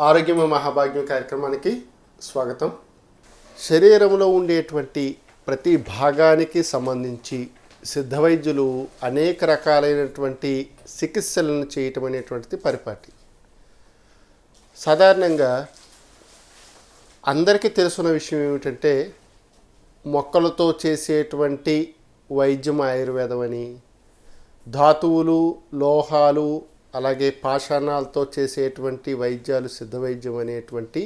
ఆరోగ్యమే మహాభాగ్యం కార్యక్రమానికి స్వాగతం. శరీరంలో ఉండేటువంటి ప్రతి భాగానికి సంబంధించి సిద్ధ వైద్యులు అనేక రకాలైనటువంటి చికిత్సలను చేయటం అనేటువంటిది పరిపాటి. సాధారణంగా అందరికీ తెలుసున్న విషయం ఏమిటంటే మొక్కలతో చేసేటువంటి వైద్యం ఆయుర్వేదం అని, ధాతువులు, లోహాలు, అలాగే పాషాణాలతో చేసేటువంటి వైద్యాలు సిద్ధ వైద్యం అనేటువంటి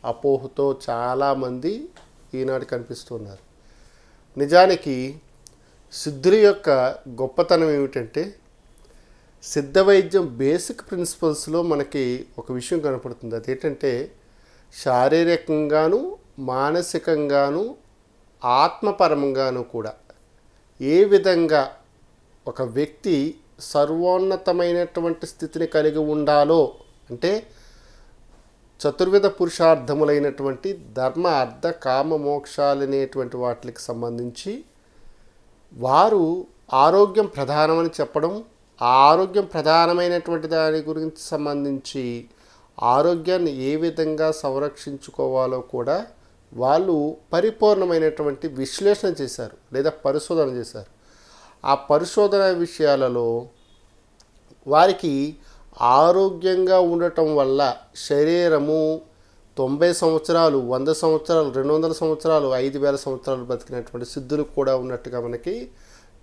అపోహతో చాలామంది ఈనాడు కనిపిస్తున్నారు. నిజానికి సిద్ధుల యొక్క గొప్పతనం ఏమిటంటే సిద్ధ వైద్యం బేసిక్ ప్రిన్సిపల్స్లో మనకి ఒక విషయం కనపడుతుంది. అదేంటంటే శారీరకంగాను, మానసికంగాను, ఆత్మపరంగాను కూడా ఏ విధంగా ఒక వ్యక్తి సర్వోన్నతమైనటువంటి స్థితిని కలిగి ఉండాలో, అంటే చతుర్విధ పురుషార్థములైనటువంటి ధర్మ, అర్థ, కామ, మోక్షాలనేటువంటి వాటికి సంబంధించి వారు ఆరోగ్యం ప్రధానమని చెప్పడం, ఆ ఆరోగ్యం ప్రధానమైనటువంటి దాని గురించి సంబంధించి ఆరోగ్యాన్ని ఏ విధంగా సంరక్షించుకోవాలో కూడా వాళ్ళు పరిపూర్ణమైనటువంటి విశ్లేషణ చేశారు లేదా పరిశోధన చేశారు. ఆ పరిశోధన విషయాలలో వారికి ఆరోగ్యంగా ఉండటం వల్ల శరీరము 90 సంవత్సరాలు, 100 సంవత్సరాలు, 200 సంవత్సరాలు, 5000 సంవత్సరాలు బతికినటువంటి సిద్ధులు కూడా ఉన్నట్టుగా మనకి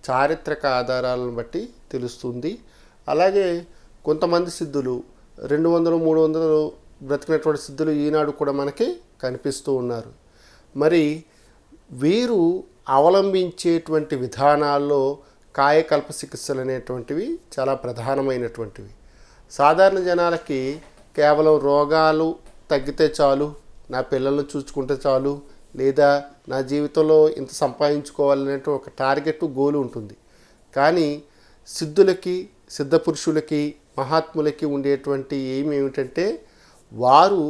చారిత్రక ఆధారాలను బట్టి తెలుస్తుంది. అలాగే కొంతమంది సిద్ధులు 200, 300 బ్రతికినటువంటి సిద్ధులు ఈనాడు కూడా మనకి కనిపిస్తూ ఉన్నారు. మరి వీరు అవలంబించేటువంటి విధానాల్లో కాయకల్ప చికిత్సలు అనేటువంటివి చాలా ప్రధానమైనటువంటివి. సాధారణ జనాలకి కేవలం రోగాలు తగ్గితే చాలు, నా పిల్లలను చూసుకుంటే చాలు, లేదా నా జీవితంలో ఇంత సంపాదించుకోవాలనే ఒక టార్గెట్, గోలు ఉంటుంది. కానీ సిద్ధులకి, సిద్ధ పురుషులకి, మహాత్ములకి ఉండేటువంటి ఏమిటంటే వారు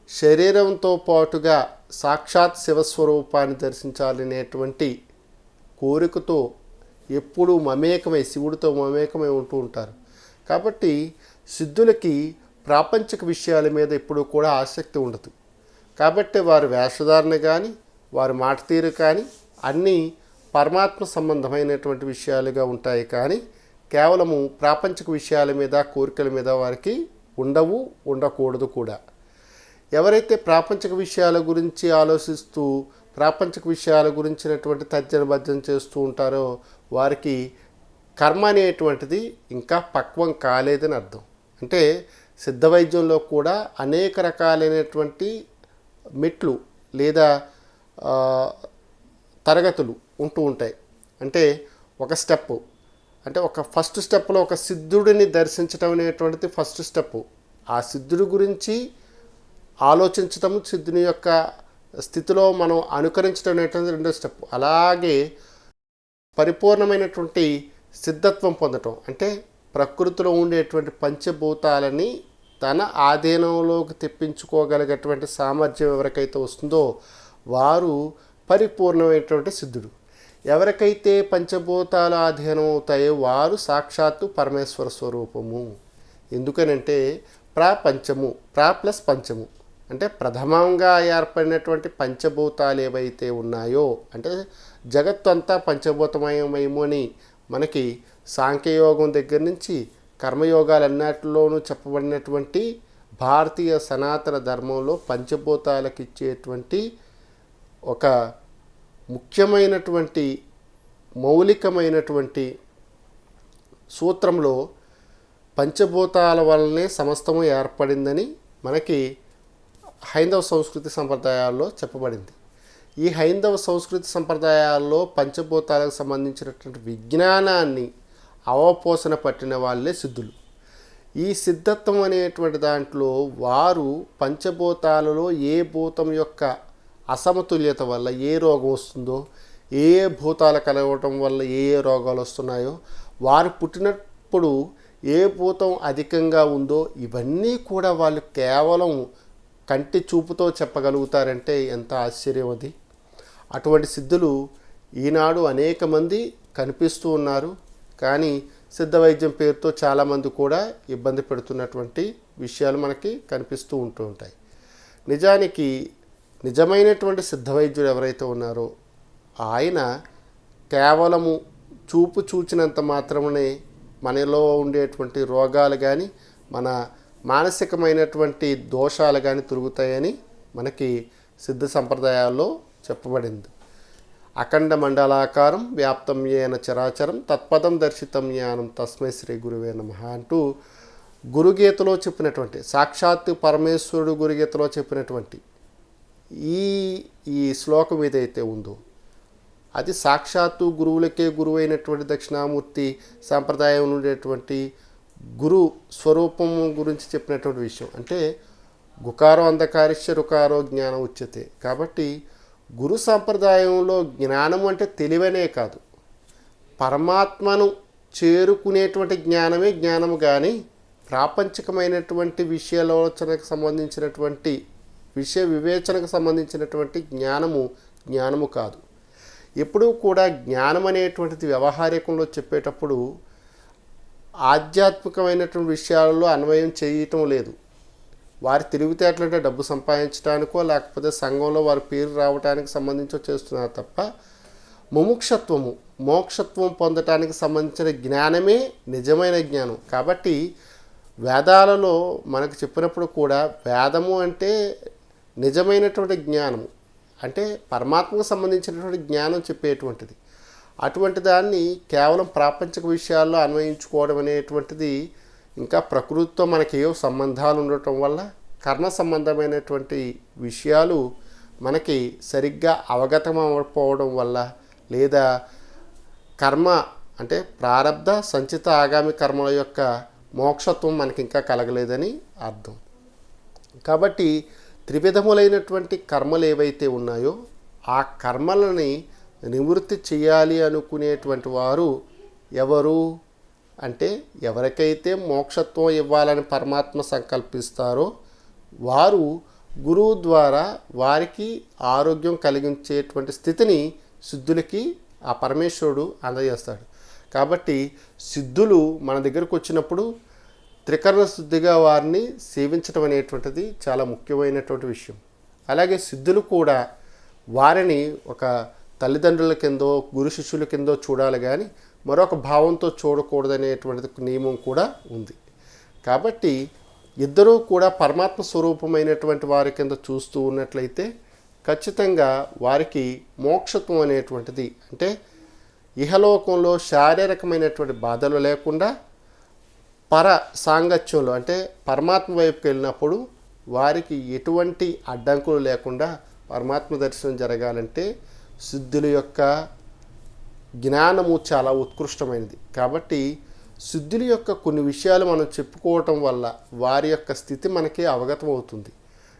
శరీరంతో పాటుగా సాక్షాత్ శివస్వరూపాన్ని దర్శించాలనేటువంటి కోరికతో ఎప్పుడూ మమేకమై, శివుడితో మమేకమై ఉంటూ ఉంటారు. కాబట్టి సిద్ధులకి ప్రాపంచిక విషయాల మీద ఎప్పుడూ కూడా ఆసక్తి ఉండదు. కాబట్టి వారి వేషధారణ కానీ, వారి మాట తీరు కానీ అన్నీ పరమాత్మ సంబంధమైనటువంటి విషయాలుగా ఉంటాయి. కానీ కేవలము ప్రాపంచిక విషయాల మీద, కోరికల మీద వారికి ఉండవు, ఉండకూడదు కూడా. ఎవరైతే ప్రాపంచిక విషయాల గురించి ఆలోచిస్తూ ప్రాపంచిక విషయాల గురించినటువంటి తర్జన భర్జన చేస్తూ ఉంటారో వారికి కర్మ అనేటువంటిది ఇంకా పక్వం కాలేదని అర్థం. అంటే సిద్ధ వైద్యంలో కూడా అనేక రకాలైనటువంటి మెట్లు లేదా తరగతులు ఉంటూ ఉంటాయి. అంటే ఒక స్టెప్, అంటే ఒక ఫస్ట్ స్టెప్లో ఒక సిద్ధుడిని దర్శించడం అనేటువంటిది ఫస్ట్ స్టెప్. ఆ సిద్ధుడి గురించి ఆలోచించటం, సిద్ధుని యొక్క స్థితిలో మనం అనుకరించడం అనేటువంటి రెండో స్టెప్. అలాగే పరిపూర్ణమైనటువంటి సిద్ధత్వం పొందటం, అంటే ప్రకృతిలో ఉండేటువంటి పంచభూతాలని తన ఆధీనంలోకి తెప్పించుకోగలిగేటువంటి సామర్థ్యం ఎవరికైతే వస్తుందో వారు పరిపూర్ణమైనటువంటి సిద్ధుడు. ఎవరికైతే పంచభూతాలు ఆధీనం అవుతాయో వారు సాక్షాత్తు పరమేశ్వర స్వరూపము. ఎందుకనంటే ప్రాపంచము, ప్రా ప్లస్ పంచము, అంటే ప్రథమంగా ఏర్పడినటువంటి పంచభూతాలు ఏవైతే ఉన్నాయో, అంటే జగత్తు అంతా పంచభూతమయమేమో అని మనకి సాంఖ్యయోగం దగ్గర నుంచి కర్మయోగాలన్నిటిలోనూ చెప్పబడినటువంటి భారతీయ సనాతన ధర్మంలో పంచభూతాలకు ఇచ్చేటువంటి ఒక ముఖ్యమైనటువంటి మౌలికమైనటువంటి సూత్రంలో పంచభూతాల వల్లనే సమస్తము ఏర్పడిందని మనకి హైందవ సంస్కృతి సంప్రదాయాల్లో చెప్పబడింది. ఈ హైందవ సంస్కృతి సంప్రదాయాల్లో పంచభూతాలకు సంబంధించినటువంటి విజ్ఞానాన్ని అవపోసన పట్టిన వాళ్ళే సిద్ధులు. ఈ సిద్ధత్వం అనేటువంటి దాంట్లో వారు పంచభూతాలలో ఏ భూతం యొక్క అసమతుల్యత వల్ల ఏ రోగం వస్తుందో, ఏ భూతాలు కలగటం వల్ల ఏ రోగాలు వస్తున్నాయో, వారు పుట్టినప్పుడు ఏ భూతం అధికంగా ఉందో ఇవన్నీ కూడా వాళ్ళు కేవలం కంటి చూపుతో చెప్పగలుగుతారంటే ఎంత ఆశ్చర్యం అది. అటువంటి సిద్ధులు ఈనాడు అనేక మంది కనిపిస్తూ ఉన్నారు. కానీ సిద్ధ వైద్యం పేరుతో చాలామంది కూడా ఇబ్బంది పెడుతున్నటువంటి విషయాలు మనకి కనిపిస్తూ ఉంటూ ఉంటాయి. నిజానికి నిజమైనటువంటి సిద్ధ వైద్యుడు ఎవరైతే ఉన్నారో ఆయన కేవలము చూపు చూచినంత మాత్రమే మనలో ఉండేటువంటి రోగాలు కానీ మన మానసికమైనటువంటి దోషాలు కానీ తొలుగుతాయని మనకి సిద్ధ సంప్రదాయాల్లో చెప్పబడింది. అఖండ మండలాకారం వ్యాప్తం ఏన చరాచరం తత్పదం దర్శితం జ్ఞానం తస్మై శ్రీ గురువే నమః అంటూ గురుగీతలో చెప్పినటువంటి సాక్షాత్తు పరమేశ్వరుడు గురుగీతలో చెప్పినటువంటి ఈ శ్లోకం ఏదైతే ఉందో అది సాక్షాత్తు గురువులకే గురువైనటువంటి దక్షిణామూర్తి సాంప్రదాయం ఉండేటువంటి గురు స్వరూపం గురించి చెప్పినటువంటి విషయం. అంటే గుకారో అంధకారిష్య రుకారో జ్ఞానం ఉచ్యతే. కాబట్టి గురు సాంప్రదాయంలో జ్ఞానం అంటే తెలివనే కాదు, పరమాత్మను చేరుకునేటువంటి జ్ఞానమే జ్ఞానము, కానీ ప్రాపంచికమైనటువంటి విషయాలోచనకు సంబంధించినటువంటి విషయ వివేచనకు సంబంధించినటువంటి జ్ఞానము కాదు. ఎప్పుడూ కూడా జ్ఞానం అనేటువంటిది వ్యవహారికంలో చెప్పేటప్పుడు ఆధ్యాత్మికమైనటువంటి విషయాలలో అన్వయం చేయటం లేదు. వారి తెలివితేటలంటే డబ్బు సంపాదించడానికో లేకపోతే సంఘంలో వారి పేరు రావడానికి సంబంధించో చేస్తున్నారు తప్ప ముముక్షత్వము మోక్షత్వం పొందటానికి సంబంధించిన జ్ఞానమే నిజమైన జ్ఞానం. కాబట్టి వేదాలలో మనకు చెప్పినప్పుడు కూడా వేదము అంటే నిజమైనటువంటి జ్ఞానము, అంటే పరమాత్మకు సంబంధించినటువంటి జ్ఞానం చెప్పేటువంటిది. అటువంటి దాన్ని కేవలం ప్రాపంచిక విషయాల్లో అన్వయించుకోవడం అనేటువంటిది ఇంకా ప్రకృతితో మనకి ఏవో సంబంధాలు ఉండటం వల్ల కర్మ సంబంధమైనటువంటి విషయాలు మనకి సరిగ్గా అవగతం అవ్వకపోవడం వల్ల, లేదా కర్మ అంటే ప్రారబ్ధ సంచిత ఆగామి కర్మల యొక్క మోక్షత్వం మనకి ఇంకా కలగలేదని అర్థం. కాబట్టి త్రివిధములైనటువంటి కర్మలు ఏవైతే ఉన్నాయో ఆ కర్మలని నివృత్తి చేయాలి అనుకునేటువంటి వారు ఎవరు అంటే, ఎవరికైతే మోక్షత్వం ఇవ్వాలని పరమాత్మ సంకల్పిస్తారో వారు గురువు ద్వారా వారికి ఆరోగ్యం కలిగించేటువంటి స్థితిని సిద్ధులకి ఆ పరమేశ్వరుడు అందజేస్తాడు. కాబట్టి సిద్ధులు మన దగ్గరకు వచ్చినప్పుడు త్రికరణ శుద్ధిగా వారిని సేవించడం అనేటువంటిది చాలా ముఖ్యమైనటువంటి విషయం. అలాగే సిద్ధులు కూడా వారిని ఒక తల్లిదండ్రుల కిందో గురు శిష్యుల కిందో చూడాలి, కానీ మరొక భావంతో చూడకూడదనేటువంటిది నియమం కూడా ఉంది. కాబట్టి ఇద్దరూ కూడా పరమాత్మ స్వరూపమైనటువంటి వారి కింద చూస్తూ ఉన్నట్లయితే ఖచ్చితంగా వారికి మోక్షత్వం అనేటువంటిది, అంటే ఇహలోకంలో శారీరకమైనటువంటి బాధలు లేకుండా పర సాంగత్యంలో అంటే పరమాత్మ వైపుకి వెళ్ళినప్పుడు వారికి ఎటువంటి అడ్డంకులు లేకుండా పరమాత్మ దర్శనం జరగాలంటే సిద్ధుల యొక్క జ్ఞానము చాలా ఉత్కృష్టమైనది. కాబట్టి సిద్ధుల యొక్క కొన్ని విషయాలు మనం చెప్పుకోవటం వల్ల వారి యొక్క స్థితి మనకి అవగతం అవుతుంది.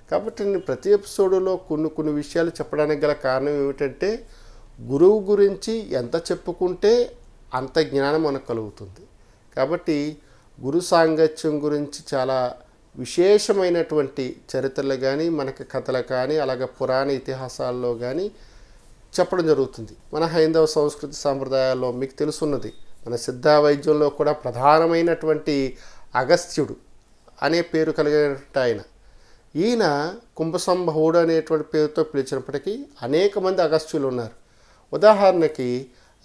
కాబట్టి నేను ప్రతి ఎపిసోడ్లో కొన్ని విషయాలు చెప్పడానికి గల కారణం ఏమిటంటే, గురువు గురించి ఎంత చెప్పుకుంటే అంత జ్ఞానం మనకు కలుగుతుంది. కాబట్టి గురు సాంగత్యం గురించి చాలా విశేషమైనటువంటి చరిత్రలు కానీ మనకి కథలు కానీ అలాగే పురాణ ఇతిహాసాల్లో కానీ చెప్పడం జరుగుతుంది. మన హైందవ సంస్కృతి సాంప్రదాయాల్లో మీకు తెలుసున్నది, మన సిద్ధ వైద్యంలో కూడా ప్రధానమైనటువంటి అగస్త్యుడు అనే పేరు కలిగినట్టు ఈయన కుంభసంభవుడు అనేటువంటి పేరుతో పిలిచినప్పటికీ అనేక మంది అగస్త్యులు ఉన్నారు. ఉదాహరణకి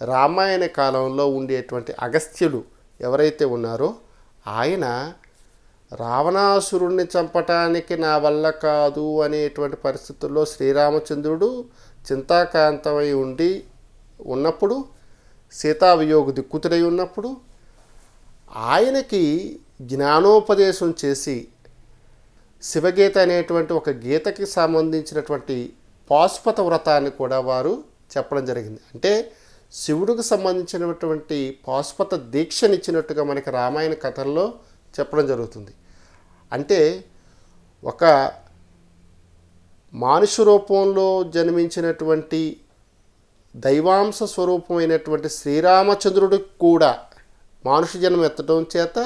రామాయణ కాలంలో ఉండేటువంటి అగస్త్యుడు ఎవరైతే ఉన్నారో ఆయన రావణాసురుణ్ణి చంపటానికి నా వల్ల కాదు అనేటువంటి పరిస్థితుల్లో శ్రీరామచంద్రుడు చింతాకాంతమై ఉన్నప్పుడు, సీతావియోగు దిక్కుతుడై ఉన్నప్పుడు ఆయనకి జ్ఞానోపదేశం చేసి శివగీత అనేటువంటి ఒక గీతకి సంబంధించినటువంటి పాశుపత వ్రతాన్ని కూడా వారు చెప్పడం జరిగింది. అంటే శివుడికి సంబంధించినటువంటి పాశుపత దీక్షనిచ్చినట్టుగా మనకి రామాయణ కథల్లో చెప్పడం జరుగుతుంది. అంటే ఒక మానుష రూపంలో జన్మించినటువంటి దైవాంశ స్వరూపమైనటువంటి శ్రీరామచంద్రుడికి కూడా మానుష జన్మ ఎత్తడం చేత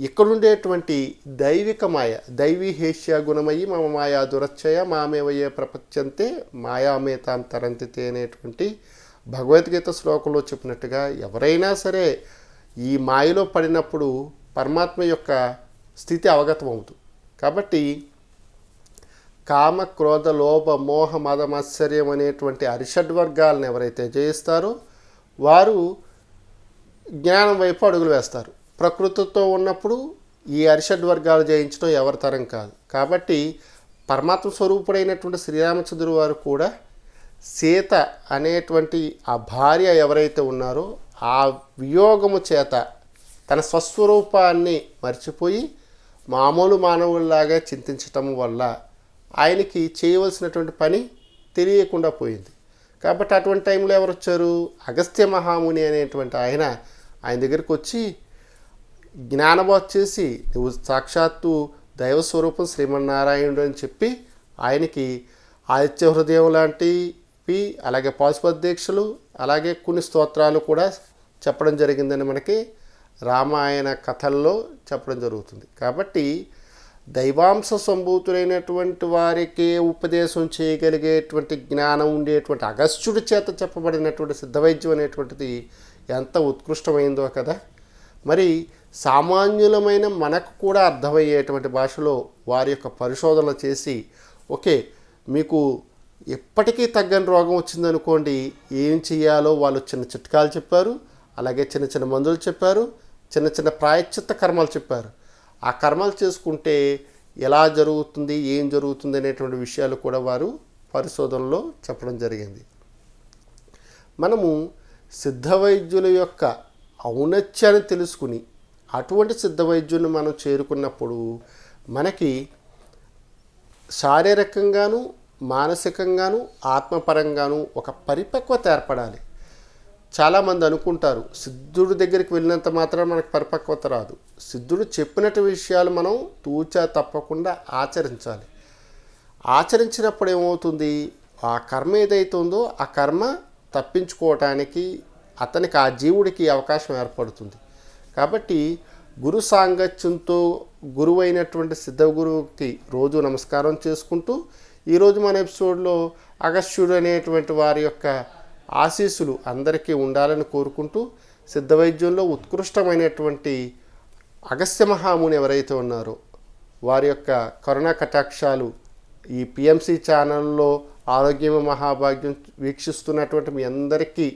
ఇక్కడుండేటువంటి దైవిక మాయ దైవీ హేష్య గుణమయ్యి మమ మాయా దురచ్చయ మామేవయ్యే ప్రపంచంతే మాయామేతాం తరంతితే అనేటువంటి భగవద్గీత శ్లోకంలో చెప్పినట్టుగా ఎవరైనా సరే ఈ మాయలో పడినప్పుడు పరమాత్మ యొక్క స్థితి అవగతం అవుతుంది. కాబట్టి కామ క్రోధ లోభ మోహ మదమాశ్చర్యం అనేటువంటి అరిషడ్వర్గాలను ఎవరైతే జయిస్తారో వారు జ్ఞానం వైపు అడుగులు వేస్తారు. ప్రకృతితో ఉన్నప్పుడు ఈ అరిషడ్వర్గాలు జయించడం ఎవరి తరం కాదు. కాబట్టి పరమాత్మ స్వరూపుడైనటువంటి శ్రీరామచంద్రుడు వారు కూడా సీత అనేటువంటి ఆ భార్య ఎవరైతే ఉన్నారో ఆ వియోగము చేత తన స్వస్వరూపాన్ని మర్చిపోయి మామూలు మానవుల్లాగా చింతించటం వల్ల ఆయనకి చేయవలసినటువంటి పని తెలియకుండా పోయింది. కాబట్టి అటువంటి టైంలో ఎవరు వచ్చారు? అగస్త్య మహాముని అనేటువంటి ఆయన దగ్గరికి వచ్చి జ్ఞానబోధ చేసి నువ్వు సాక్షాత్తు దైవస్వరూపం శ్రీమన్నారాయణుడు అని చెప్పి ఆయనకి ఆదిత్య హృదయం లాంటివి, అలాగే పాశుపతీక్షలు, అలాగే కొన్ని స్తోత్రాలు కూడా చెప్పడం జరిగిందని మనకి రామాయణ కథల్లో చెప్పడం జరుగుతుంది. కాబట్టి దైవాంశ సంభూతులైనటువంటి వారికే ఉపదేశం చేయగలిగేటువంటి జ్ఞానం ఉండేటువంటి అగస్త్యుడి చేత చెప్పబడినటువంటి సిద్ధవైద్యం అనేటువంటిది ఎంత ఉత్కృష్టమైందో కదా. మరి సామాన్యులమైన మనకు కూడా అర్థమయ్యేటువంటి భాషలో వారి యొక్క పరిశోధనలు చేసి, ఓకే మీకు ఎప్పటికీ తగ్గని రోగం వచ్చిందనుకోండి, ఏం చేయాలో వాళ్ళు చిన్న చిట్కాలు చెప్పారు, అలాగే చిన్న చిన్న మందులు చెప్పారు, చిన్న చిన్న ప్రాయశ్చిత్త కర్మలు చెప్పారు. ఆ కర్మలు చేసుకుంటే ఎలా జరుగుతుంది, ఏం జరుగుతుంది అనేటువంటి విషయాలు కూడా వారు పరిశోధనలో చెప్పడం జరిగింది. మనము సిద్ధవైద్యుల యొక్క ఔన్నత్యాన్ని తెలుసుకుని అటువంటి సిద్ధవైద్యుని మనం చేరుకున్నప్పుడు మనకి శారీరకంగాను మానసికంగాను ఆత్మపరంగాను ఒక పరిపక్వత ఏర్పడాలి. చాలామంది అనుకుంటారు సిద్ధుడి దగ్గరికి వెళ్ళినంత మాత్రం మనకు పరిపక్వత రాదు. సిద్ధుడు చెప్పినట్టు విషయాలు మనం తూచా తప్పకుండా ఆచరించాలి. ఆచరించినప్పుడు ఏమవుతుంది? ఆ కర్మ ఏదైతే ఉందో ఆ కర్మ తప్పించుకోవటానికి అతనికి, ఆ జీవుడికి అవకాశం ఏర్పడుతుంది. కాబట్టి గురు సాంగత్యంతో గురువైనటువంటి సిద్ధ గురువుకి రోజు నమస్కారం చేసుకుంటూ ఈరోజు మన ఎపిసోడ్లో అగస్త్యుడు అనేటువంటి వారి యొక్క ఆశీస్సులు అందరికీ ఉండాలని కోరుకుంటూ, సిద్ధవైద్యంలో ఉత్కృష్టమైనటువంటి అగస్త్య మహాముని ఎవరైతే ఉన్నారో వారి యొక్క కరుణా కటాక్షాలు ఈ పిఎంసి ఛానల్లో ఆరోగ్యమే మహాభాగ్యం వీక్షిస్తున్నటువంటి మీ అందరికీ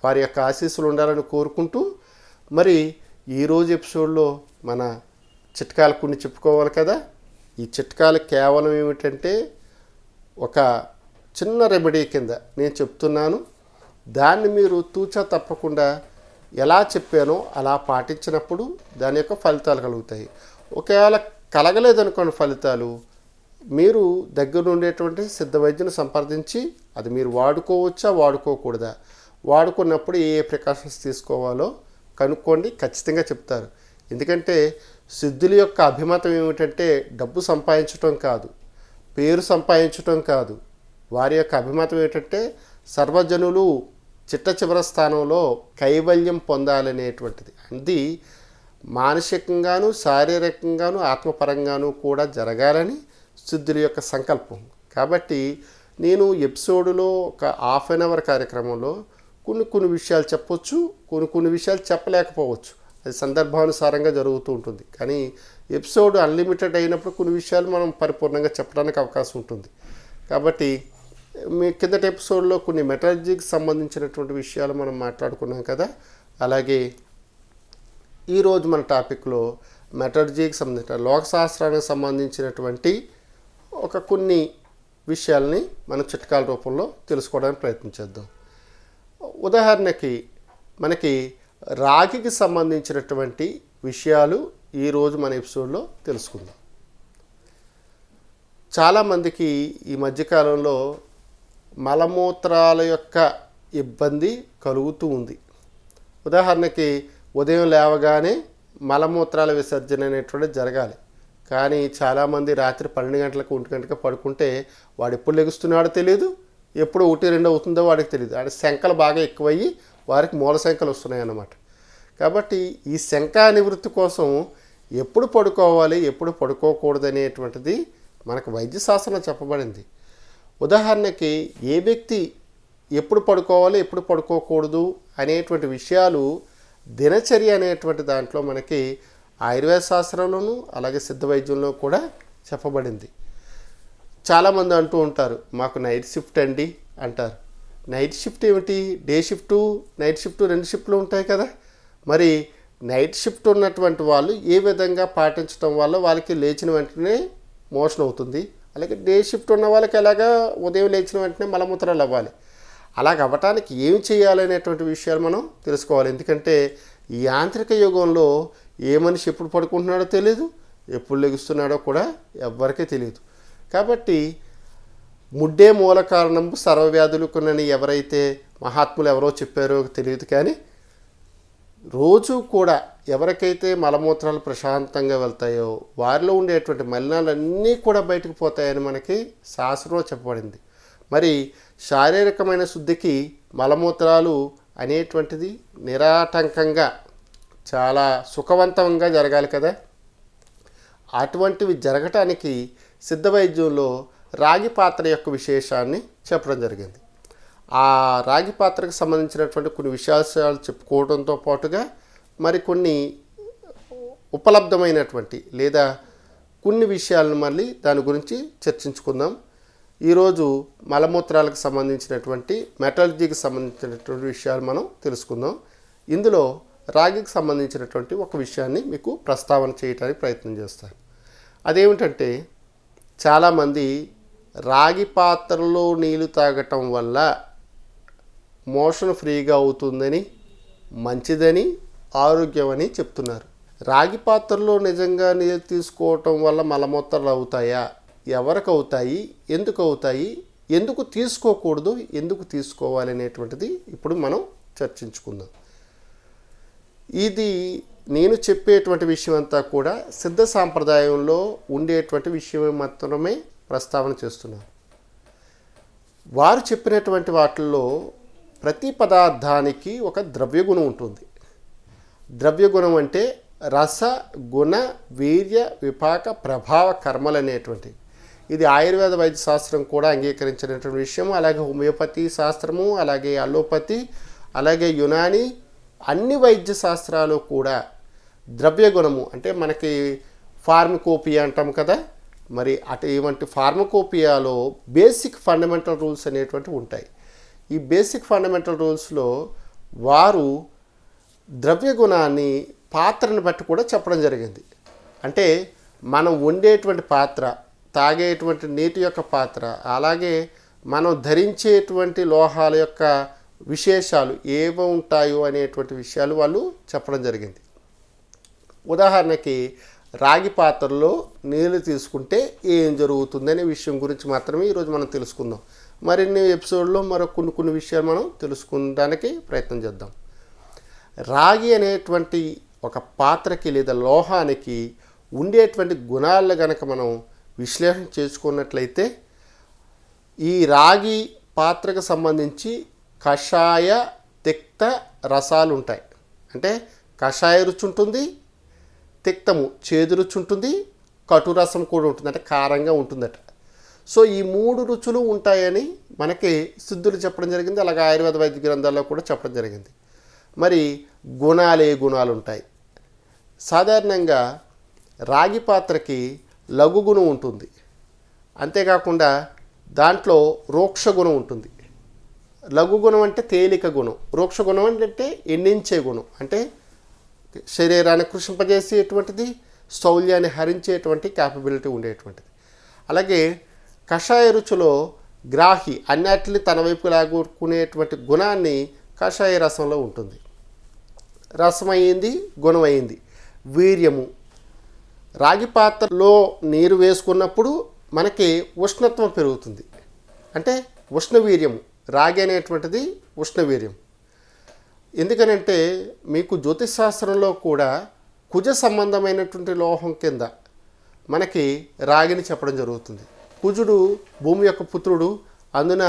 వారి యొక్క ఆశీస్సులు ఉండాలని కోరుకుంటూ, మరి ఈరోజు ఎపిసోడ్లో మన చిట్కాలు కొన్ని చెప్పుకోవాలి కదా. ఈ చిట్కాలు కేవలం ఏమిటంటే ఒక చిన్న రెమెడీ కింద నేను చెప్తున్నాను. దాన్ని మీరు తూచా తప్పకుండా ఎలా చెప్పానో అలా పాటించినప్పుడు దాని యొక్క ఫలితాలు కలుగుతాయి. ఒకవేళ కలగలేదనుకోండి ఫలితాలు, మీరు దగ్గర ఉండేటువంటి సిద్ధ వైద్యుని సంప్రదించి అది మీరు వాడుకోవచ్చా వాడుకోకూడదా, వాడుకున్నప్పుడు ఏ ప్రికాషన్స్ తీసుకోవాలో కనుక్కోండి, ఖచ్చితంగా చెప్తారు. ఎందుకంటే సిద్ధుల యొక్క అభిమతం ఏమిటంటే డబ్బు సంపాదించటం కాదు, పేరు సంపాదించటం కాదు. వారి యొక్క అభిమతం ఏంటంటే సర్వజనులు చిట్ట చివరి స్థానంలో కైవల్యం పొందాలనేటువంటిది. అది మానసికంగాను శారీరకంగాను ఆత్మపరంగాను కూడా జరగాలని సిద్ధుల యొక్క సంకల్పం. కాబట్టి నేను ఎపిసోడులో ఒక హాఫ్ అన్ అవర్ కార్యక్రమంలో కొన్ని విషయాలు చెప్పొచ్చు, కొన్ని విషయాలు చెప్పలేకపోవచ్చు. అది సందర్భానుసారంగా జరుగుతూ ఉంటుంది. కానీ ఎపిసోడ్ అన్లిమిటెడ్ అయినప్పుడు కొన్ని విషయాలు మనం పరిపూర్ణంగా చెప్పడానికి అవకాశం ఉంటుంది. కాబట్టి మీ కిందటి ఎపిసోడ్లో కొన్ని మెటలర్జీకి సంబంధించినటువంటి విషయాలు మనం మాట్లాడుకున్నాం కదా. అలాగే ఈరోజు మన టాపిక్లో మెటలర్జీకి సంబంధించిన లోకశాస్త్రానికి సంబంధించినటువంటి కొన్ని విషయాల్ని మనం చిట్కాల రూపంలో తెలుసుకోవడానికి ప్రయత్నించేద్దాం. ఉదాహరణకి మనకి రాగికి సంబంధించినటువంటి విషయాలు ఈరోజు మన ఎపిసోడ్లో తెలుసుకుందాం. చాలామందికి ఈ మధ్యకాలంలో మలమూత్రాల యొక్క ఇబ్బంది కలుగుతూ ఉంది. ఉదాహరణకి ఉదయం లేవగానే మలమూత్రాల విసర్జన అనేటువంటిది జరగాలి. కానీ చాలామంది రాత్రి 12 గంటలకు 1 గంటలకు పడుకుంటే వాడు ఎప్పుడు లెగుస్తున్నాడో తెలియదు, ఎప్పుడు 1-2 అవుతుందో వాడికి తెలియదు. వాడి శంకలు బాగా ఎక్కువయ్యి వారికి మూల శంకలు వస్తున్నాయి అన్నమాట. కాబట్టి ఈ శంకా నివృత్తి కోసం ఎప్పుడు పడుకోవాలి ఎప్పుడు పడుకోకూడదు అనేటువంటిది మనకు వైద్యశాస్త్రంలో చెప్పబడింది. ఉదాహరణకి ఏ వ్యక్తి ఎప్పుడు పడుకోవాలి ఎప్పుడు పడుకోకూడదు అనేటువంటి విషయాలు దినచర్య అనేటువంటి దాంట్లో మనకి ఆయుర్వేద శాస్త్రంలోనూ అలాగే సిద్ధ వైద్యంలో కూడా చెప్పబడింది. చాలామంది అంటూ ఉంటారు, మాకు నైట్ షిఫ్ట్ అండి అంటారు. నైట్ షిఫ్ట్ ఏమిటి? డే షిఫ్టు నైట్ షిఫ్ట్ 2 షిఫ్ట్లు ఉంటాయి కదా. మరి నైట్ షిఫ్ట్ ఉన్నటువంటి వాళ్ళు ఏ విధంగా పాటించడం వల్ల వాళ్ళకి లేచిన వెంటనే మోషన్ అవుతుంది, అలాగే డే షిఫ్ట్ ఉన్న వాళ్ళకి ఎలాగా ఉదయం లేచిన వెంటనే మలమూత్రాలు అవ్వాలి, అలాగ అవ్వటానికి ఏమి చేయాలనేటువంటి విషయాలు మనం తెలుసుకోవాలి. ఎందుకంటే ఈ యాంత్రిక యుగంలో ఏ మనిషి ఎప్పుడు పడుకుంటున్నాడో తెలియదు, ఎప్పుడు లెగుస్తున్నాడో కూడా ఎవ్వరికీ తెలియదు. కాబట్టి ముడ్డే మూల కారణం సర్వవ్యాధులకునని ఎవరైతే మహాత్ములు ఎవరో చెప్పారో తెలియదు, కానీ రోజు కూడా ఎవరికైతే మలమూత్రాలు ప్రశాంతంగా వెళ్తాయో వారిలో ఉండేటువంటి మలినాలన్నీ కూడా బయటకు పోతాయని మనకి శాస్త్రంలో చెప్పబడింది. మరి శారీరకమైన శుద్ధికి మలమూత్రాలు అనేటువంటిది నిరాటంకంగా చాలా సుఖవంతంగా జరగాలి కదా. అటువంటివి జరగటానికి సిద్ధ వైద్యంలో రాగి పాత్ర యొక్క విశేషాన్ని చెప్పడం జరిగింది. ఆ రాగి పాత్రకు సంబంధించినటువంటి కొన్ని విశేషాలు చెప్పుకోవడంతో పాటుగా మరికొన్ని ఉపలబ్ధమైనటువంటి లేదా కొన్ని విషయాలను మళ్ళీ దాని గురించి చర్చించుకుందాం. ఈరోజు మలమూత్రాలకు సంబంధించినటువంటి మెటాలజీకి సంబంధించినటువంటి విషయాలు మనం తెలుసుకుందాం. ఇందులో రాగికి సంబంధించినటువంటి ఒక విషయాన్ని మీకు ప్రస్తావన చేయడానికి ప్రయత్నం చేస్తాను. అదేమిటంటే, చాలామంది రాగి పాత్రలో నీళ్లు తాగటం వల్ల మోషన్ ఫ్రీగా అవుతుందని, మంచిదని, ఆరోగ్యమని చెప్తున్నారు. రాగి పాత్రలో నిజంగా నీరు తీసుకోవటం వల్ల మలమూత్రాలు అవుతాయా? ఎవరికి అవుతాయి? ఎందుకు అవుతాయి? ఎందుకు తీసుకోకూడదు? ఎందుకు తీసుకోవాలి అనేటువంటిది ఇప్పుడు మనం చర్చించుకుందాం. ఇది నేను చెప్పేటువంటి విషయం అంతా కూడా సిద్ధ సాంప్రదాయంలో ఉండేటువంటి విషయం మాత్రమే ప్రస్తావన చేస్తున్నాను. వారు చెప్పినటువంటి వాటిల్లో ప్రతి పదార్థానికి ఒక ద్రవ్యగుణం ఉంటుంది. ద్రవ్యగుణం అంటే రస, గుణ, వీర్య, విపాక, ప్రభావ కర్మలు అనేటువంటి ఇది ఆయుర్వేద వైద్య శాస్త్రం కూడా అంగీకరించినటువంటి విషయం. అలాగే హోమియోపతి శాస్త్రము, అలాగే అలోపతి, అలాగే యునాని అన్ని వైద్య శాస్త్రాలు కూడా ద్రవ్యగుణము అంటే మనకి ఫార్మకోపియా అంటాం కదా, మరి అటువంటి ఫార్మకోపియాలో బేసిక్ ఫండమెంటల్ రూల్స్ అనేటువంటివి ఉంటాయి. ఈ బేసిక్ ఫండమెంటల్ రూల్స్లో వారు ద్రవ్యగుణాన్ని పాత్రను బట్టి కూడా చెప్పడం జరిగింది. అంటే మనం వండేటువంటి పాత్ర, తాగేటువంటి నీటి యొక్క పాత్ర, అలాగే మనం ధరించేటువంటి లోహాల యొక్క విశేషాలు ఏవి ఉంటాయో అనేటువంటి విషయాలు వాళ్ళు చెప్పడం జరిగింది. ఉదాహరణకి రాగి పాత్రలో నీళ్ళు తీసుకుంటే ఏం జరుగుతుందనే విషయం గురించి మాత్రమే ఈరోజు మనం తెలుసుకుందాం. మరిన్ని ఎపిసోడ్లో మరో కొన్ని విషయాలు మనం తెలుసుకోవడానికి ప్రయత్నం చేద్దాం. రాగి అనేటువంటి ఒక పాత్రకి లేదా లోహానికి ఉండేటువంటి గుణాలను కనుక మనం విశ్లేషణ చేసుకున్నట్లయితే ఈ రాగి పాత్రకు సంబంధించి కషాయ, తిక్త రసాలు ఉంటాయి. అంటే కషాయ రుచి ఉంటుంది, తిక్తము చేదు రుచి ఉంటుంది, కటు రసం కూడా ఉంటుంది, అంటే కారంగా ఉంటుందట. సో ఈ 3 రుచులు ఉంటాయని మనకి సిద్ధులు చెప్పడం జరిగింది. అలాగే ఆయుర్వేద వైద్య గ్రంథాల్లో కూడా చెప్పడం జరిగింది. మరి గుణాలు ఉంటాయి. సాధారణంగా రాగి పాత్రకి లఘు గుణం ఉంటుంది, అంతేకాకుండా దాంట్లో రోక్ష గుణం ఉంటుంది. లఘు గుణం అంటే తేలిక గుణం, రోక్ష గుణం అంటే ఎండించే గుణం, అంటే శరీరాన్ని కృషింపజేసేటువంటిది, స్థౌల్యాన్ని హరించేటువంటి క్యాపబిలిటీ ఉండేటువంటిది. అలాగే కషాయ రుచిలో గ్రాహి అన్నిటిని తన వైపు లాగుకునేటువంటి గుణాన్ని కషాయ రసంలో ఉంటుంది. రసమైంది, గుణమైంది. వీర్యము, రాగి పాత్రలో నీరు వేసుకున్నప్పుడు మనకి ఉష్ణత్వం పెరుగుతుంది, అంటే ఉష్ణవీర్యము. రాగి అనేటువంటిది ఉష్ణవీర్యం. ఎందుకనంటే మీకు జ్యోతిష్ శాస్త్రంలో కూడా కుజ సంబంధమైనటువంటి లోహం కింద మనకి రాగిని చెప్పడం జరుగుతుంది. కుజుడు భూమి యొక్క పుత్రుడు, అందున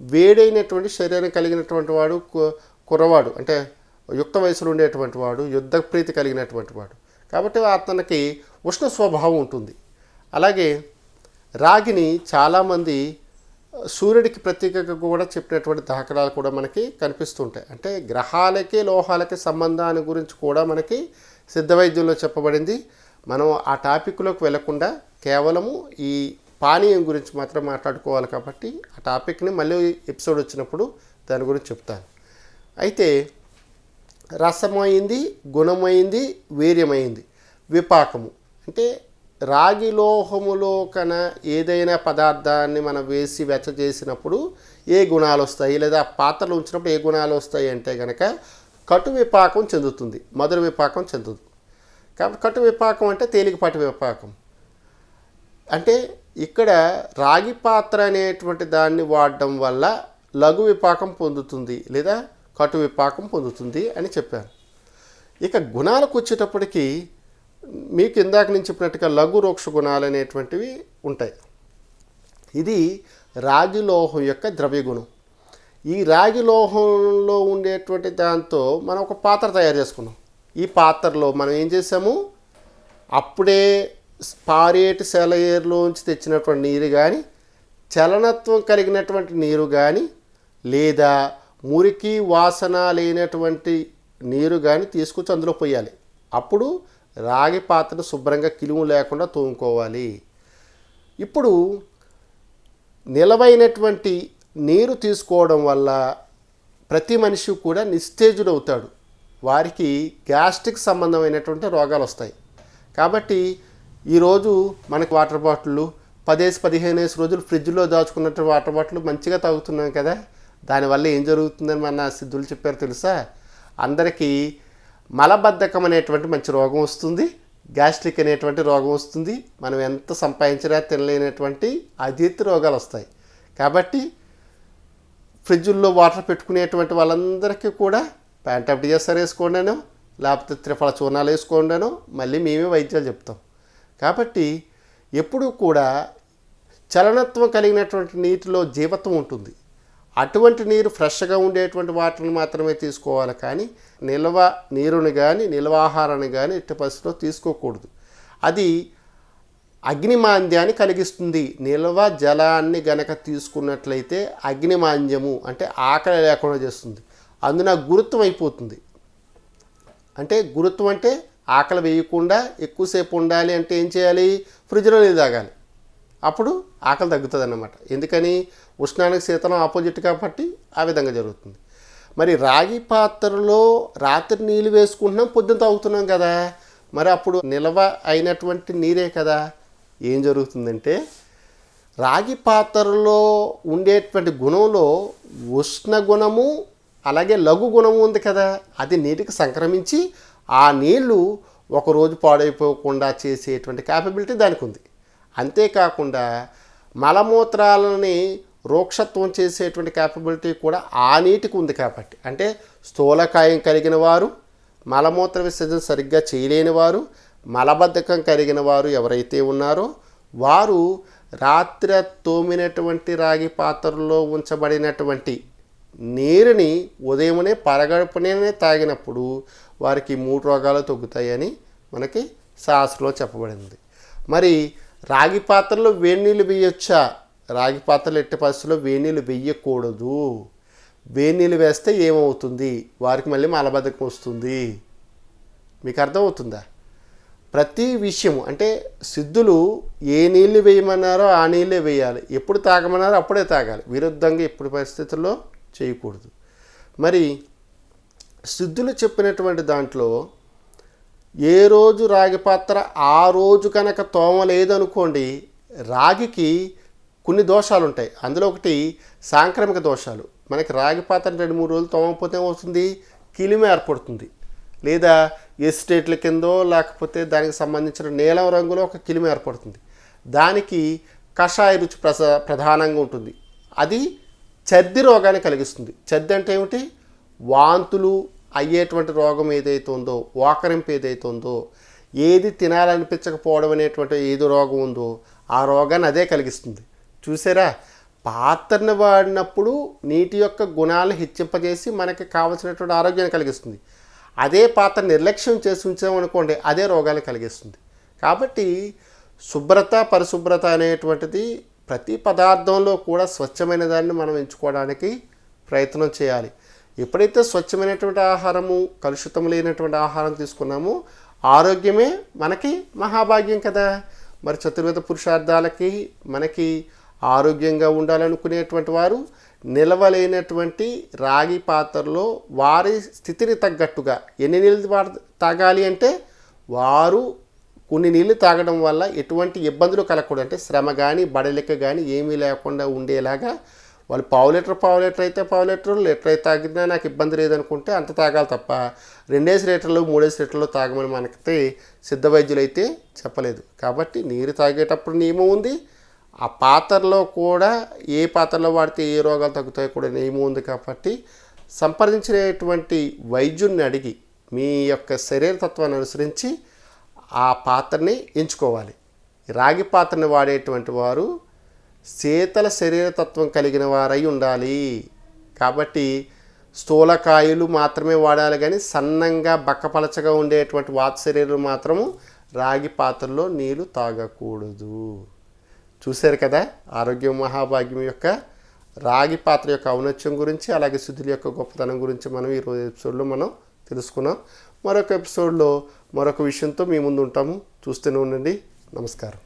వేడైనటువంటి శరీరం కలిగినటువంటి వాడు, కుర్రవాడు అంటే యుక్త వయసులో ఉండేటువంటి వాడు, యుద్ధ ప్రీతి కలిగినటువంటి వాడు. కాబట్టి అతనికి ఉష్ణ స్వభావం ఉంటుంది. అలాగే రాగిని చాలామంది సూర్యుడికి ప్రత్యేకంగా కూడా చెప్పినటువంటి దాఖలాలు కూడా మనకి కనిపిస్తుంటాయి. అంటే గ్రహాలకి లోహాలకి సంబంధాన్ని గురించి కూడా మనకి సిద్ధ వైద్యంలో చెప్పబడింది. మనం ఆ టాపిక్లోకి వెళ్లకుండా కేవలము ఈ పానీయం గురించి మాత్రం మాట్లాడుకోవాలి కాబట్టి ఆ టాపిక్ని మళ్ళీ ఎపిసోడ్ వచ్చినప్పుడు దాని గురించి చెప్తాను. అయితే రసమైంది, గుణమైంది, వీర్యమైంది. విపాకము అంటే రాగి లోహములో కన ఏదైనా పదార్థాన్ని మనం వేసి వెచ్చ చేసినప్పుడు ఏ గుణాలు వస్తాయి, లేదా పాత్రలు ఉంచినప్పుడు ఏ గుణాలు వస్తాయి అంటే కనుక కటు విపాకం చెందుతుంది, మధుర విపాకం చెందుతుంది. కాబట్టి కటు విపాకం అంటే తేలికపాటి విపాకం. అంటే ఇక్కడ రాగి పాత్ర అనేటువంటి దాన్ని వాడడం వల్ల లఘు విపాకం పొందుతుంది లేదా కటు విపాకం పొందుతుంది అని చెప్పారు. ఇక గుణాలకు వచ్చేటప్పటికి మీకు ఇందాక నుంచి చెప్పినట్టుగా లఘు రోక్ష గుణాలు అనేటువంటివి ఉంటాయి. ఇది రాగి లోహం యొక్క ద్రవ్య గుణం. ఈ రాగి లోహంలో ఉండేటువంటి దాంతో మనం ఒక పాత్ర తయారు చేసుకున్నాం. ఈ పాత్రలో మనం ఏం చేసాము, అప్పుడే పారేటి సెలయేరులోంచి తెచ్చినటువంటి నీరు కానీ, చలనత్వం కలిగినటువంటి నీరు కానీ, లేదా మురికి వాసన లేనటువంటి నీరు కానీ తీసుకొచ్చి అందులో పోయాలి. అప్పుడు రాగి పాత్రను శుభ్రంగా కిలుము లేకుండా తోముకోవాలి. ఇప్పుడు నిలవైనటువంటి నీరు తీసుకోవడం వల్ల ప్రతి మనిషి కూడా నిస్తేజుడు అవుతాడు. వారికి గ్యాస్ట్రిక్ సంబంధమైనటువంటి రోగాలు వస్తాయి. కాబట్టి ఈరోజు మనకి వాటర్ బాటిళ్ళు 10-15 రోజులు ఫ్రిడ్జ్లో దాచుకున్నట్టు వాటర్ బాటిల్ మంచిగా తాగుతున్నాం కదా. దానివల్ల ఏం జరుగుతుందని మన సిద్ధులు చెప్పారు తెలుసా? అందరికీ మలబద్ధకం అనేటువంటి మంచి రోగం వస్తుంది, గ్యాస్ట్రిక్ అనేటువంటి రోగం వస్తుంది, మనం ఎంత సంపాదించినా తినలేనటువంటి అజీర్తి రోగాలు వస్తాయి. కాబట్టి ఫ్రిడ్జుల్లో వాటర్ పెట్టుకునేటువంటి వాళ్ళందరికీ కూడా ప్యాంట్ ఆఫ్ డిఎస్ఆర్ వేసుకోండానో లేకపోతే త్రిఫల చూర్ణాలు వేసుకోండానో మళ్ళీ మేమే వైద్యాలు చెప్తాం. కాబట్టి ఎప్పుడూ కూడా చలనత్వం కలిగినటువంటి నీటిలో జీవత్వం ఉంటుంది. అటువంటి నీరు ఫ్రెష్గా ఉండేటువంటి వాటర్ని మాత్రమే తీసుకోవాలి, కానీ నిల్వ నీరుని కానీ నిల్వ ఆహారాన్ని కానీ ఎట్టి పరిస్థితిలో తీసుకోకూడదు. అది అగ్నిమాంద్యాన్ని కలిగిస్తుంది. నిల్వ జలాన్ని గనక తీసుకున్నట్లయితే అగ్నిమాంద్యము అంటే ఆకలి లేకుండా చేస్తుంది. అందున గురుత్వం అయిపోతుంది. అంటే గురుత్వం అంటే ఆకలి వేయకుండా ఎక్కువసేపు ఉండాలి అంటే ఏం చేయాలి, ఫ్రిడ్జ్లో నీళ్ళు తాగాలి. అప్పుడు ఆకలి తగ్గుతుంది అన్నమాట. ఎందుకని, ఉష్ణానికి శీతలం ఆపోజిట్ కాబట్టి ఆ విధంగా జరుగుతుంది. మరి రాగి పాత్రలో రాత్రి నీళ్ళు వేసుకుంటున్నాం, పొద్దున తాగుతున్నాం కదా, మరి అప్పుడు నిల్వ అయినటువంటి నీరే కదా. ఏం జరుగుతుందంటే రాగి పాత్రలో ఉండేటువంటి గుణంలో ఉష్ణ గుణము అలాగే లఘు గుణము ఉంది కదా, అది నీటికి సంక్రమించి ఆ నీళ్లు ఒకరోజు పాడైపోకుండా చేసేటువంటి క్యాపబిలిటీ దానికి ఉంది. అంతేకాకుండా మలమూత్రాలని రోక్షత్వం చేసేటువంటి క్యాపబిలిటీ కూడా ఆ నీటికి ఉంది. కాబట్టి అంటే స్థూలకాయం కలిగిన వారు, మలమూత్ర విసర్జన సరిగ్గా చేయలేని వారు, మలబద్ధకం కలిగిన వారు ఎవరైతే ఉన్నారో వారు రాత్రి తోమినటువంటి రాగి పాత్రలో ఉంచబడినటువంటి నీరుని ఉదయమునే పరగడుపునే తాగినప్పుడు వారికి 3 రోగాలు తగ్గుతాయని మనకి శాస్త్రంలో చెప్పబడింది. మరి రాగి పాత్రలో వేడి నీళ్ళు వేయొచ్చా? రాగి పాత్రలు ఎట్టి పరిస్థితుల్లో వేడి నీళ్ళు వేయకూడదు. వేడి నీళ్ళు వేస్తే ఏమవుతుంది, వారికి మళ్ళీ మలబద్ధకం వస్తుంది. మీకు అర్థమవుతుందా? ప్రతి విషయము అంటే సిద్ధులు ఏ నీళ్ళు వేయమన్నారో ఆ నీళ్ళే వేయాలి, ఎప్పుడు తాగమన్నారో అప్పుడే తాగాలి, విరుద్ధంగా ఎప్పుడు పరిస్థితుల్లో చేయకూడదు. మరి సిద్ధులు చెప్పినటువంటి దాంట్లో ఏ రోజు రాగి పాత్ర ఆ రోజు కనుక తోమలేదనుకోండి, రాగికి కొన్ని దోషాలు ఉంటాయి. అందులో ఒకటి సాంక్రమిక దోషాలు. మనకి రాగి పాత్ర 2-3 రోజులు తోమకపోతే ఏమవుతుంది, కిలిమి ఏర్పడుతుంది, లేదా ఎస్టేట్ల కిందో లేకపోతే దానికి సంబంధించిన నీలం రంగులో ఒక కిలిమి ఏర్పడుతుంది. దానికి కషాయ రుచి ప్రధానంగా ఉంటుంది. అది చర్ది రోగాన్ని కలిగిస్తుంది. చర్ది అంటే ఏమిటి, వాంతులు అయ్యేటువంటి రోగం ఏదైతే ఉందో, వాకరింపు ఏదైతే ఉందో, ఏది తినాలనిపించకపోవడం అనేటువంటి ఏదో రోగం ఉందో ఆ రోగాన్ని అదే కలిగిస్తుంది. చూసారా, పాత్రను వాడినప్పుడు నీటి యొక్క గుణాలను హెచ్చింపజేసి మనకి కావలసినటువంటి ఆరోగ్యాన్ని కలిగిస్తుంది. అదే పాత్ర నిర్లక్ష్యం చేసి ఉంచామనుకోండి, అదే రోగాలు కలిగిస్తుంది. కాబట్టి శుభ్రత పరిశుభ్రత అనేటువంటిది ప్రతి పదార్థంలో కూడా స్వచ్ఛమైన దాన్ని మనం ఎంచుకోవడానికి ప్రయత్నం చేయాలి. ఎప్పుడైతే స్వచ్ఛమైనటువంటి ఆహారము, కలుషితం లేనటువంటి ఆహారం తీసుకున్నామో ఆరోగ్యమే మనకి మహాభాగ్యం కదా. మరి చతుర్వేద పురుషార్థాలకి మనకి ఆరోగ్యంగా ఉండాలనుకునేటువంటి వారు నిలవలేనటువంటి రాగి పాత్రలో వారి స్థితిని తగ్గట్టుగా ఎన్ని నీళ్ళు తాగాలి అంటే వారు కొన్ని నీళ్ళు తాగడం వల్ల ఎటువంటి ఇబ్బందులు కలగకూడదు. అంటే శ్రమ కానీ బడలిక కానీ ఏమీ లేకుండా ఉండేలాగా వాళ్ళు పావు లీటర్ అయితే పావు లీటర్ అయితే తాగినా నాకు ఇబ్బంది లేదనుకుంటే అంత తాగాలి తప్ప 2 లీటర్లు 3 లీటర్లు తాగమని మనకి సిద్ధ వైద్యులు అయితే చెప్పలేదు. కాబట్టి నీరు తాగేటప్పుడు నియమం ఉంది. ఆ పాత్రలో కూడా ఏ పాత్రలో వాడితే ఏ రోగాలు తగ్గుతాయో కూడా నియమం ఉంది. కాబట్టి సంప్రదించినటువంటి వైద్యుడిని అడిగి మీ యొక్క శరీరతత్వాన్ని అనుసరించి ఆ పాత్రని ఎంచుకోవాలి. రాగి పాత్రని వాడేటువంటి వారు శీతల శరీరతత్వం కలిగిన వారై ఉండాలి. కాబట్టి స్థూలకాయులు మాత్రమే వాడాలి, కానీ సన్నంగా బక్కపలచగా ఉండేటువంటి వాత శరీరం మాత్రము రాగి పాత్రలో నీళ్ళు తాగకూడదు. చూశారు కదా ఆరోగ్యం మహాభాగ్యం యొక్క రాగి పాత్ర యొక్క ఔన్నత్యం గురించి, అలాగే శుద్ధుల యొక్క గొప్పతనం గురించి మనం ఈరోజు ఎపిసోడ్లో మనం తెలుసుకున్నాం. మరొక ఎపిసోడ్లో మరొక విషయంతో మీ ముందు ఉంటాము. చూస్తూనే ఉండండి. నమస్కారం.